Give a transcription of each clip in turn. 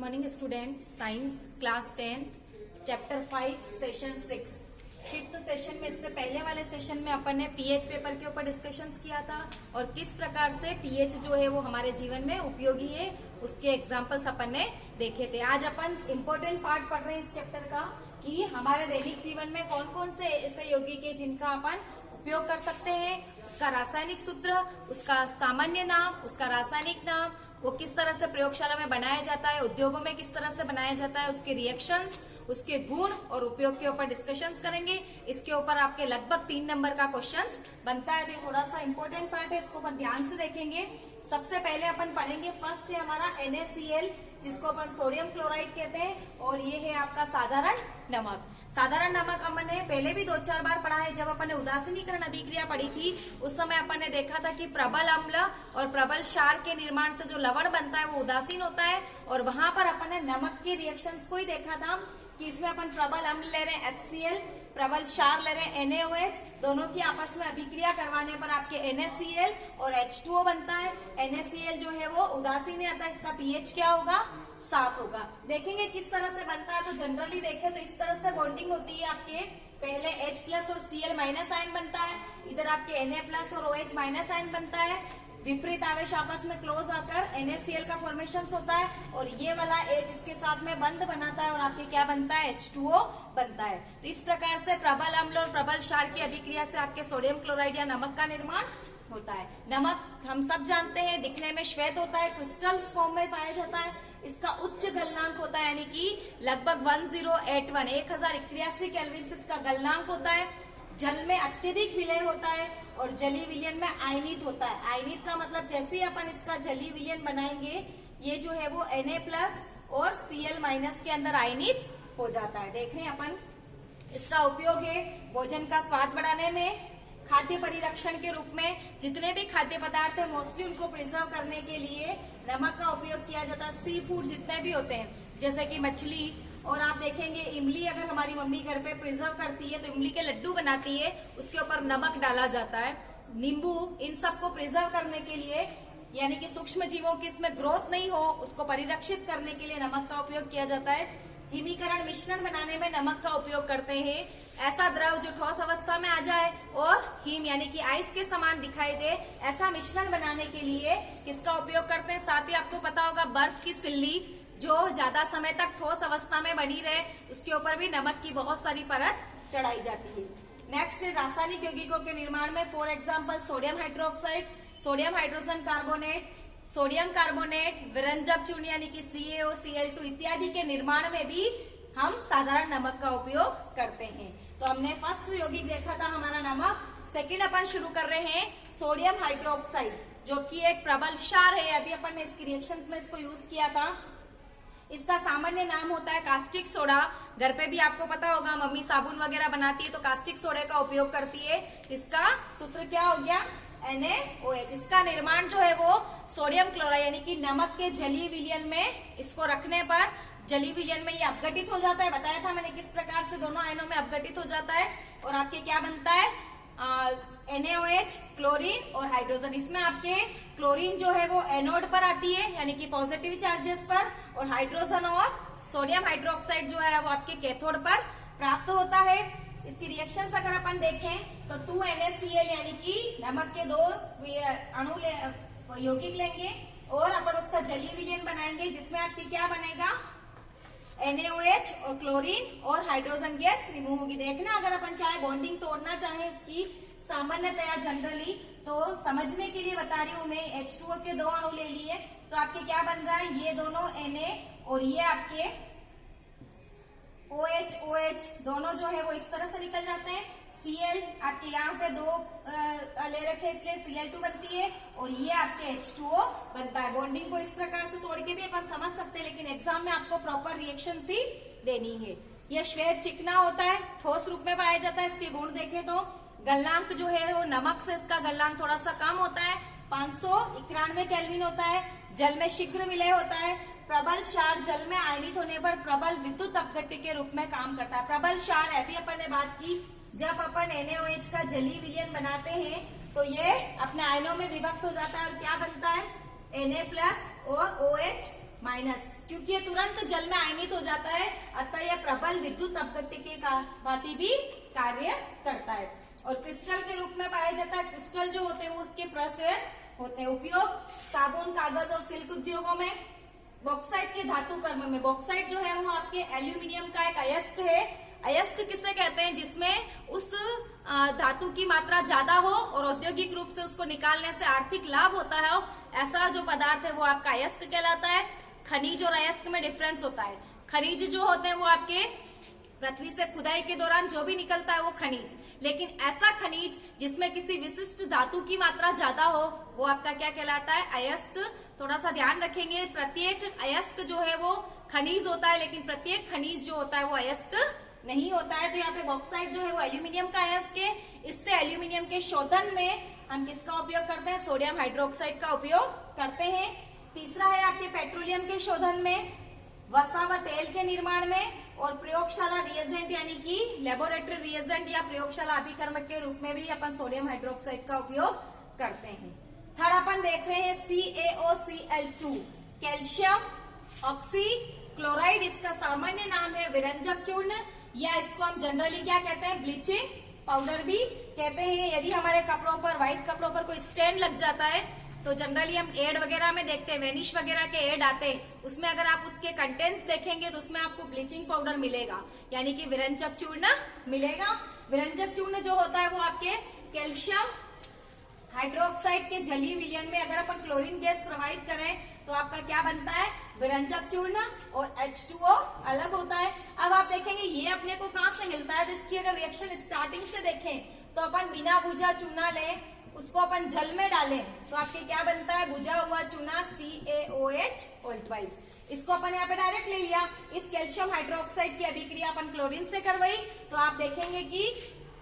Morning student, science class 10 chapter 5 session 6 fifth session में इससे पहले वाले सेशन में अपन ने पीएच पेपर के ऊपर डिस्कशंस किया था और किस प्रकार से पीएच जो है वो हमारे जीवन में उपयोगी है उसके एग्जांपल्स अपन ने देखे थे। आज अपन इम्पोर्टेंट पार्ट पढ़ रहे हैं इस चैप्टर का कि हमारे दैनिक जीवन में कौन कौन से ऐसे यौगिक है जिनका अपन उपयोग कर सकते हैं, उसका रासायनिक सूत्र, उसका सामान्य नाम, उसका रासायनिक नाम, वो किस तरह से प्रयोगशाला में बनाया जाता है, उद्योगों में किस तरह से बनाया जाता है, उसके रिएक्शंस, उसके गुण और उपयोग के ऊपर डिस्कशंस करेंगे। इसके ऊपर आपके लगभग 3 नंबर का क्वेश्चंस बनता है, तो थोड़ा सा इंपॉर्टेंट पार्ट है, इसको अपन ध्यान से देखेंगे। सबसे पहले अपन पढ़ेंगे, फर्स्ट है हमारा NaCl जिसको अपन सोडियम क्लोराइड कहते हैं और ये है आपका साधारण नमक। साधारण नमक अपन ने पहले भी 2-4 बार पढ़ा है। जब अपन ने उदासीनीकरण अभिक्रिया पढ़ी थी उस समय अपन ने देखा था कि प्रबल अम्ल और प्रबल क्षार के निर्माण से जो लवण बनता है वो उदासीन होता है और वहां पर अपन ने नमक के रिएक्शंस को ही देखा था कि इसमें अपन प्रबल अम्ल ले रहे हैं HCl, प्रबल क्षार ले रहे हैं NaOH, दोनों की आपस में अभिक्रिया करवाने पर आपके NaCl और H2O बनता है। NaCl जो है वो उदासीन है, अतः इसका pH क्या होगा, 7 होगा। देखेंगे किस तरह से बनता है, तो जनरली देखें तो इस तरह से बॉन्डिंग होती है। आपके पहले H+ और Cl माइनस आयन बनता है, इधर आपके Na+ और OH माइनस आयन बनता है, विपरीत आवेश आपस में क्लोज आकर NaCl का फॉर्मेशन होता है और ये वाला H इसके साथ में बंध बनाता है और आपके क्या बनता है, H2O बनता है। तो इस प्रकार से प्रबल अम्ल और प्रबल क्षार की अभिक्रिया से आपके सोडियम क्लोराइड या नमक का निर्माण होता है। नमक हम सब जानते हैं दिखने में श्वेत होता है, क्रिस्टल्स फॉर्म में पाया जाता है, इसका उच्च गलनांक होता है यानी कि लगभग 1081 केल्विन से इसका गलनांक होता है। जल में अत्यधिक विलय होता है और जलीय विलयन में आयनित होता है। आयनित का मतलब जैसे ही अपन इसका जलीय विलयन बनाएंगे ये जो है वो Na+ और Cl- के अंदर आयनित हो जाता है। देख रहे हैं अपन, इसका उपयोग है भोजन का स्वाद बढ़ाने में, खाद्य परिरक्षण के रूप में। जितने भी खाद्य पदार्थ है मोस्टली उनको प्रिजर्व करने के लिए नमक का उपयोग किया जाता है। सी फूड जितने भी होते हैं जैसे कि मछली, और आप देखेंगे इमली अगर हमारी मम्मी घर पे प्रिजर्व करती है तो इमली के लड्डू बनाती है, उसके ऊपर नमक डाला जाता है। नींबू, इन सबको प्रिजर्व करने के लिए यानी कि सूक्ष्म जीवों की इसमें ग्रोथ नहीं हो उसको परिरक्षित करने के लिए नमक का उपयोग किया जाता है। हिमीकरण मिश्रण बनाने में नमक का उपयोग करते हैं। ऐसा द्रव जो ठोस अवस्था में आ जाए और हिम यानी कि आइस के समान दिखाई दे, ऐसा मिश्रण बनाने के लिए किसका उपयोग करते हैं। साथ ही आपको पता होगा बर्फ की सिल्ली जो ज्यादा समय तक ठोस अवस्था में बनी रहे उसके ऊपर भी नमक की बहुत सारी परत चढ़ाई जाती है। नेक्स्ट रासायनिक यौगिकों के निर्माण में for example sodium hydroxide, sodium hydrogen carbonate, sodium carbonate, विरंजक चूर्ण यानी कि CaOCl2 इत्यादि के निर्माण में भी हम साधारण नमक का उपयोग करते हैं। तो हमने फर्स्ट यौगिक देखा था हमारा नमक। सेकेंड अपन शुरू कर रहे हैं सोडियम हाइड्रोक्साइड जो कि एक प्रबल क्षार है। अभी अपन ने इसकी रिएक्शंस में इसको यूज किया था। इसका सामान्य नाम होता है कास्टिक सोडा। घर पे भी आपको पता होगा मम्मी साबुन वगैरह बनाती है तो कास्टिक सोडे का उपयोग करती है। इसका सूत्र क्या हो गया, NaOH। इसका निर्माण जो है वो सोडियम क्लोराइड यानी कि नमक के जलीय विलयन में इसको रखने पर जलीय विलयन में ये अपघटित हो जाता है। बताया था मैंने किस प्रकार से दोनों आयनों में अपघटित हो जाता है और आपके क्या बनता है, NaOH, क्लोरीन और हाइड्रोजन। इसमें आपके क्लोरीन जो है वो एनोड पर आती है यानी कि पॉजिटिव चार्जेस पर, और हाइड्रोजन और सोडियम हाइड्रोक्साइड जो है वो आपके कैथोड पर प्राप्त होता है। इसकी रिएक्शंस अगर अपन देखें तो 2NaCl यानी कि नमक के 2 यौगिक लेंगे और अपन उसका जलीय विलयन बनाएंगे जिसमें आपकी क्या बनेगा, NaOH और क्लोरीन और हाइड्रोजन गैस रिमूव होगी। देखना अगर अपन चाहे बॉन्डिंग तोड़ना चाहे इसकी सामान्यतया जनरली तो समझने के लिए बता रही हूं मैं, H2O के 2 अणु ले लिए तो आपके क्या बन रहा है, ये दोनों Na और ये आपके OH दोनों जो है वो इस तरह से निकल जाते हैं। Cl आपके यहाँ पे 2 ले रखे इसलिए Cl2 बनती है और ये आपके H2O बनता है। बॉन्डिंग को इस प्रकार से तोड़ के भी अपन समझ सकते हैं लेकिन एग्जाम में आपको प्रॉपर रिएक्शन ही देनी है। यह श्वेत चिकना होता है, ठोस रूप में पाया जाता है। इसके गुण देखें तो गलनांक जो है वो नमक से इसका गलनांक थोड़ा सा कम होता है, 591 केल्विन होता है। जल में शीघ्र विलय होता है। प्रबल क्षार जल में आयनित होने पर प्रबल विद्युत अपघट्य के रूप में काम करता है। प्रबल क्षार अभी अपन ने बात की, जब अपन NaOH का जलीय विलयन बनाते हैं तो ये अपने आयनों में विभक्त हो जाता है और क्या बनता है, Na+ और OH माइनस, क्योंकि ये तुरंत जल में आयनित हो जाता है, अतः यह प्रबल विद्युत अपघट्य के भांति भी कार्य करता है और क्रिस्टल के रूप में पाया जाता है। क्रिस्टल जो होते हैं वो उसके प्रस्वेर होते हैं। उपयोग साबुन, कागज और सिल्क उद्योगों में। बॉक्साइट के धातु कर्म में, बॉक्साइट जो है वो आपके एल्यूमिनियम का एक अयस्क है। अयस्क किसे कहते हैं? जिसमें उस धातु की मात्रा ज्यादा हो और औद्योगिक रूप से उसको निकालने से आर्थिक लाभ होता है, ऐसा जो पदार्थ है वो आपका अयस्क कहलाता है। खनिज और अयस्क में डिफरेंस होता है। खनिज जो होते हैं वो आपके पृथ्वी से खुदाई के दौरान जो भी निकलता है वो खनिज, लेकिन ऐसा खनिज जिसमें किसी विशिष्ट धातु की मात्रा ज्यादा हो वो आपका क्या कहलाता है? अयस्क। थोड़ा सा ध्यान रखेंगे, प्रत्येक अयस्क जो है वो खनिज होता है, लेकिन प्रत्येक खनिज जो होता है वो अयस्क नहीं होता है। तो यहाँ पे बॉक्साइट जो है वो एल्यूमिनियम का अयस्क है। इससे एल्यूमिनियम के शोधन में हम किसका उपयोग करते हैं? सोडियम हाइड्रोक्साइड का उपयोग करते हैं। तीसरा है आपके पेट्रोलियम के शोधन में, वसा व तेल के निर्माण में और प्रयोगशाला रिएजेंट यानी कि लेबोरेटरी रिएजेंट या प्रयोगशाला अभिकर्मक के रूप में भी अपन सोडियम हाइड्रोक्साइड का उपयोग करते हैं। थर्ड अपन देख रहे हैं CaOCl2, कैल्शियम ऑक्सी क्लोराइड। इसका सामान्य नाम है विरंजक चूर्ण, या इसको हम जनरली क्या कहते हैं? ब्लीचिंग पाउडर भी कहते हैं। यदि हमारे कपड़ों पर, व्हाइट कपड़ों पर कोई स्टेन लग जाता है तो जनरली हम एड वगैरह में देखते हैं, वेनिश वगैरह के एड आते हैं, उसमें अगर आप उसके कंटेंट्स देखेंगे तो उसमें आपको ब्लीचिंग पाउडर मिलेगा, यानी कि विरंजक चूर्ण मिलेगा। विरंजक चूर्ण जो होता है वो आपके कैल्शियम हाइड्रोक्साइड के जलीय विलयन में अगर अपन क्लोरीन गैस प्रवाहित करें तो आपका क्या बनता है? विरंजक चूर्ण, और H2O अलग होता है। अब आप देखेंगे ये अपने को कहां से मिलता है, तो इसकी अगर रिएक्शन स्टार्टिंग से देखें तो अपन बिना बुझा चूना लें, उसको अपन जल में डालें तो आपके क्या बनता है? बुझा हुआ चूना CaOH। इसको अपन यहाँ पे डायरेक्ट ले लिया। इस कैल्शियम हाइड्रोक्साइड की अभिक्रिया अपन क्लोरीन से करवाई तो आप देखेंगे कि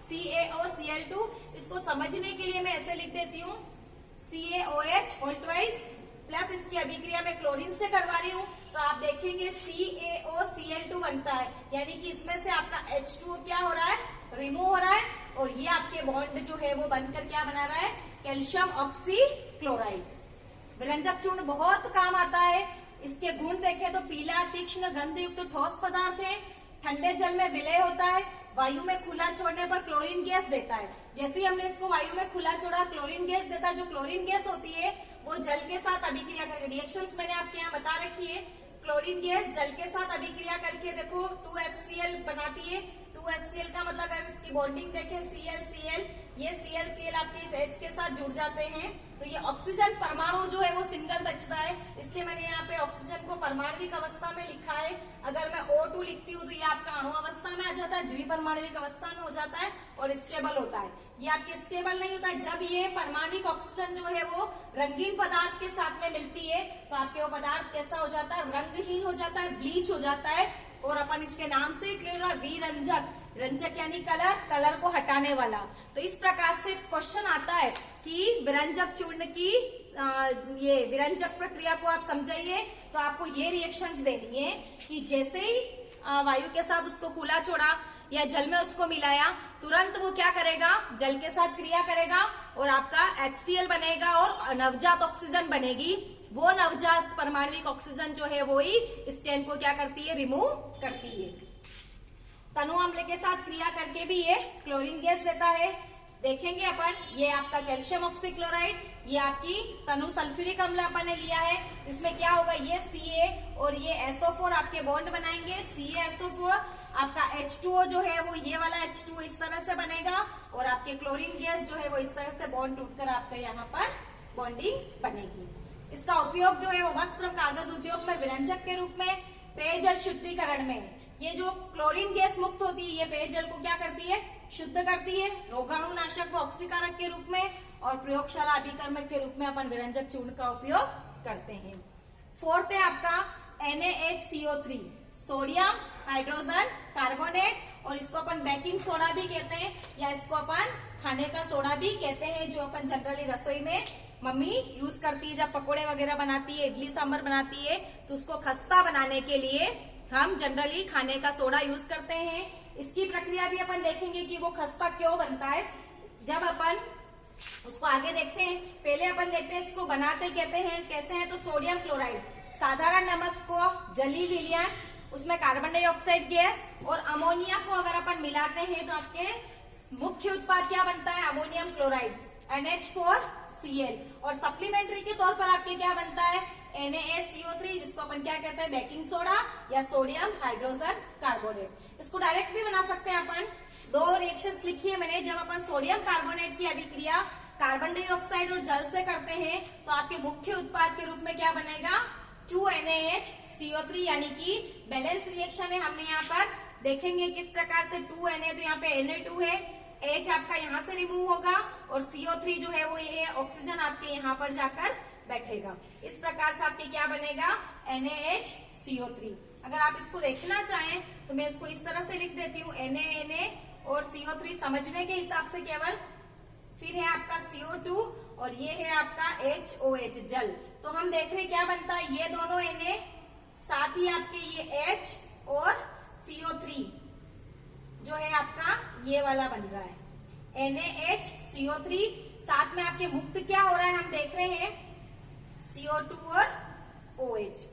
CaOCl2। इसको समझने के लिए मैं ऐसे लिख देती हूँ, CaOH प्लस इसकी अभिक्रिया में क्लोरीन से करवा रही हूँ तो आप देखेंगे CaOCl2 बनता है, यानी कि इसमें से आपका H2O क्या हो रहा है? रिमूव हो रहा है, और ये आपके बॉन्ड जो है वो बनकर क्या बना रहा है? Calcium oxy chloride. विरंजक चूर्ण बहुत काम आता है। इसके गुण देखें तो पीला, तीक्ष्ण, गंध युक्त ठोस पदार्थ है, ठंडे जल में विलय होता है, वायु में खुला छोड़ने पर क्लोरीन गैस देता है। जैसे ही हमने इसको वायु में खुला छोड़ा, क्लोरीन गैस देता है। जो क्लोरीन गैस होती है वो जल के साथ अभिक्रिया करके, रिएक्शंस मैंने आपके यहाँ बता रखी है, क्लोरीन गैस जल के साथ अभिक्रिया करके देखो 2HCl बनाती है। 2HCl का मतलब अगर इसकी बॉन्डिंग देखें ClCl, ये ClCl आपके इस H के साथ जुड़ जाते हैं तो ये ऑक्सीजन परमाणु जो है वो सिंगल बचता है, इसलिए मैंने यहाँ पे ऑक्सीजन को परमाणविक अवस्था में लिखा है। अगर मैं O2 लिखती हूँ तो ये आपका अणु अवस्था में आ जाता है, द्विपरमाणविक अवस्था में हो जाता है और स्टेबल होता है। ये आपके स्टेबल नहीं होता है जब ये परमाणविक ऑक्सीजन जो है वो रंगीन पदार्थ के साथ में मिलती है तो आपके वो पदार्थ कैसा हो जाता है? रंगहीन हो जाता है, ब्लीच हो जाता है, और अपन इसके नाम से क्लियर हुआ विरंजक। रंजक यानी कलर, कलर को हटाने वाला। तो इस प्रकार से क्वेश्चन आता है कि विरंजक चूर्ण की ये विरंजक प्रक्रिया को आप समझाइए तो आपको ये रिएक्शंस देनी है कि जैसे ही वायु के साथ उसको खुला छोड़ा या जल में उसको मिलाया, तुरंत वो क्या करेगा? जल के साथ क्रिया करेगा और आपका HCl बनेगा और नवजात ऑक्सीजन बनेगी। वो नवजात परमाणविक ऑक्सीजन जो है वो ही स्टेन को क्या करती है? रिमूव करती है। तनु अम्ल के साथ क्रिया करके भी ये क्लोरीन गैस देता है। देखेंगे अपन, ये आपका कैल्शियम ऑक्सीक्लोराइड, ये आपकी तनु सल्फ्यूरिक अम्ल अपन ने लिया है। इसमें क्या होगा? ये Ca और ये SO4 आपके बॉन्ड बनाएंगे। CaSO4 आपका H2O जो है वो ये वाला H2O इस तरह से बनेगा और आपके क्लोरीन गैस जो है वो इस तरह से बॉन्ड टूटकर आपका यहाँ पर बॉन्डिंग बनेगी। इसका उपयोग जो है वो वस्त्र, कागज उद्योग में विरंजक के रूप में, पेयजल शुद्धिकरण में। ये जो क्लोरीन गैस मुक्त होती है ये पेयजल को क्या करती है? शुद्ध करती है, रोगाणुनाशक व ऑक्सीकारक के रूप में, और प्रयोगशाला अभिकर्मक के रूप में अपन विरंजक चूर्ण का उपयोग करते हैं। फोर्थ है आपका NaHCO3, सोडियम हाइड्रोजन कार्बोनेट, और इसको अपन बेकिंग सोडा भी कहते हैं या इसको अपन खाने का सोडा भी कहते हैं, जो अपन जनरली रसोई में मम्मी यूज करती है जब पकोड़े वगैरह बनाती है, इडली सांभर बनाती है तो उसको खस्ता बनाने के लिए हम जनरली खाने का सोडा यूज करते हैं। इसकी प्रक्रिया भी अपन देखेंगे कि वो खस्ता क्यों बनता है। जब अपन उसको आगे देखते हैं। पहले अपन देखते हैं इसको बनाते कहते हैं कैसे हैं। तो सोडियम क्लोराइड, साधारण नमक को जलीय विलयन, उसमें कार्बन डाइऑक्साइड गैस और अमोनिया को अगर अपन मिलाते हैं तो आपके मुख्य उत्पाद क्या बनता है, अमोनियम क्लोराइड NH4Cl। और सप्लीमेंट्री के तौर पर आपके क्या बनता है, NaSCO3, जिसको अपन क्या कहते हैं, बेकिंग सोडा या सोडियम हाइड्रोजन कार्बोनेट। इसको डायरेक्ट भी बना सकते हैं अपन। दो रिएक्शंस लिखी है मैंने। जब अपन सोडियम कार्बोनेट की अभिक्रिया कार्बन डाइऑक्साइड और जल से करते हैं तो आपके मुख्य उत्पाद के रूप में क्या बनेगा, 2NaHCO3, यानी कि बैलेंस रिएक्शन है। हमने यहाँ पर देखेंगे किस प्रकार से 2Na, तो यहाँ पे Na2 है, H आपका यहाँ से रिमूव होगा और CO3 जो है वो ये ऑक्सीजन आपके यहाँ पर जाकर बैठेगा। इस प्रकार से आपके क्या बनेगा, NaHCO3। अगर आप इसको देखना चाहें तो मैं इसको इस तरह से लिख देती हूँ, Na और CO3 समझने के हिसाब से केवल। फिर है आपका CO2 और ये है आपका HOH, जल। तो हम देख रहे क्या बनता है, ये दोनों Na, साथ ही आपके ये H और CO3 जो है आपका ये वाला बन रहा है NaHCO3। साथ में आपके मुक्त क्या हो रहा है, हम देख रहे हैं CO2 और OH।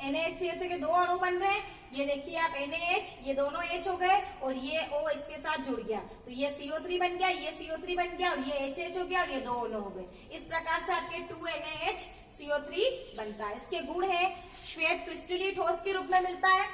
NaHCO3 के दो अणु बन रहे हैं। ये देखिए आप NaH, ये दोनों H हो गए और ये O इसके साथ जुड़ गया, तो ये CO3 बन गया, ये CO3 बन गया और ये HH हो गया और ये दो अणु हो गए। इस प्रकार से आपके 2NaHCO3 बनता है। इसके गुण है, श्वेत क्रिस्टलीय ठोस के रूप में मिलता है,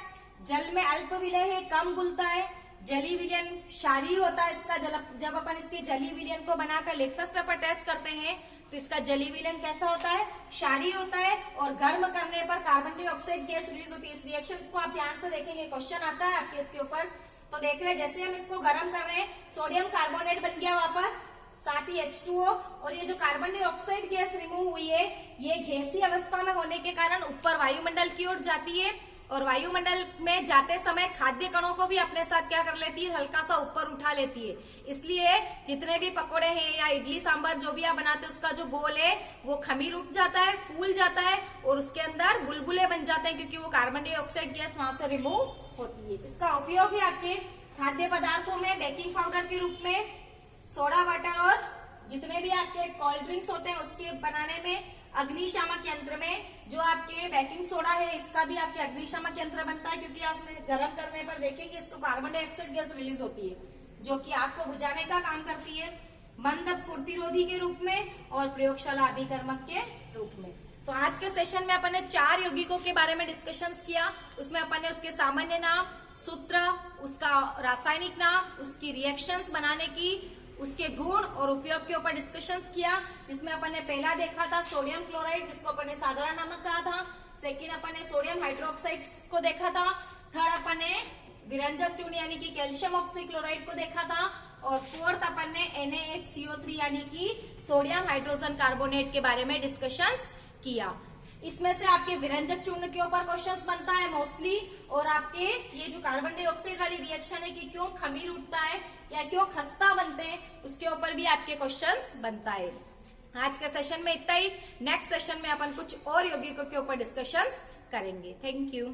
जल में अल्प विलय है, कम घुलता है, जलीय विलयन क्षारीय होता है इसका। जब अपन इसके जलीय विलयन को बनाकर लिटमस पेपर टेस्ट करते हैं तो इसका जलीय विलयन कैसा होता है, क्षारीय होता है। और गर्म करने पर कार्बन डाइऑक्साइड गैस रिलीज होती है। इस रिएक्शन को आप ध्यान से देखेंगे, क्वेश्चन आता है आपके इसके ऊपर। तो देख रहे हैं जैसे हम इसको गर्म कर रहे हैं, सोडियम कार्बोनेट बन गया वापस, साथ ही H2O, और ये जो कार्बन डाइऑक्साइड गैस रिमूव हुई है ये गैसीय अवस्था में होने के कारण ऊपर वायुमंडल की ओर जाती है और वायुमंडल में जाते समय खाद्य कणों को भी अपने साथ क्या कर लेती है, हल्का सा ऊपर उठा लेती है। इसलिए जितने भी पकोड़े हैं या इडली सांभर जो भी आप बनाते हैं उसका जो गोल है वो खमीर उठ जाता है, फूल जाता है और उसके अंदर बुलबुले बन जाते हैं, क्योंकि वो कार्बन डाइऑक्साइड गैस वहां से रिमूव होती है। इसका उपयोग है आपके खाद्य पदार्थों में बेकिंग पाउडर के रूप में, सोडा वाटर और जितने भी आपके कोल्ड ड्रिंक्स होते हैं उसके बनाने में, अग्निशामक यंत्र में। जो आपके बेकिंग सोडा है इसका भी आपके अग्निशामक यंत्र बनता है, क्योंकि आप गर्म करने पर देखेंगे इसको कार्बन डाइऑक्साइड गैस रिलीज होती है जो कि आग को बुझाने का काम करती है, मंद प्रतिरोधी के रूप में और प्रयोगशाला अभिकर्मक के रूप में। तो आज के सेशन में अपन ने 4 यौगिकों के बारे में डिस्कशंस किया। उसमें अपन ने उसके सामान्य नाम, सूत्र, उसका रासायनिक नाम, उसकी रिएक्शंस बनाने की, उसके गुण और उपयोग के ऊपर डिस्कशंस किया। जिसमें अपन ने पहला देखा था सोडियम क्लोराइड, जिसको अपन ने साधारण नमक कहा था। सेकेंड अपन ने सोडियम हाइड्रोक्साइड को देखा था। थर्ड अपन ने विरंजक चूर्ण यानी कि कैल्शियम ऑक्सीक्लोराइड को देखा था। और फोर्थ अपन ने NaHCO3 यानी कि सोडियम हाइड्रोजन कार्बोनेट के बारे में डिस्कशंस किया। इसमें से आपके विरंजक चूर्ण के ऊपर क्वेश्चंस बनता है मोस्टली, और आपके ये जो कार्बन डाइऑक्साइड वाली रिएक्शन है कि क्यों खमीर उठता है या क्यों खस्ता बनते हैं उसके ऊपर भी आपके क्वेश्चंस बनता है। आज के सेशन में इतना ही। नेक्स्ट सेशन में अपन कुछ और यौगिकों के ऊपर डिस्कशंस करेंगे। Thank you.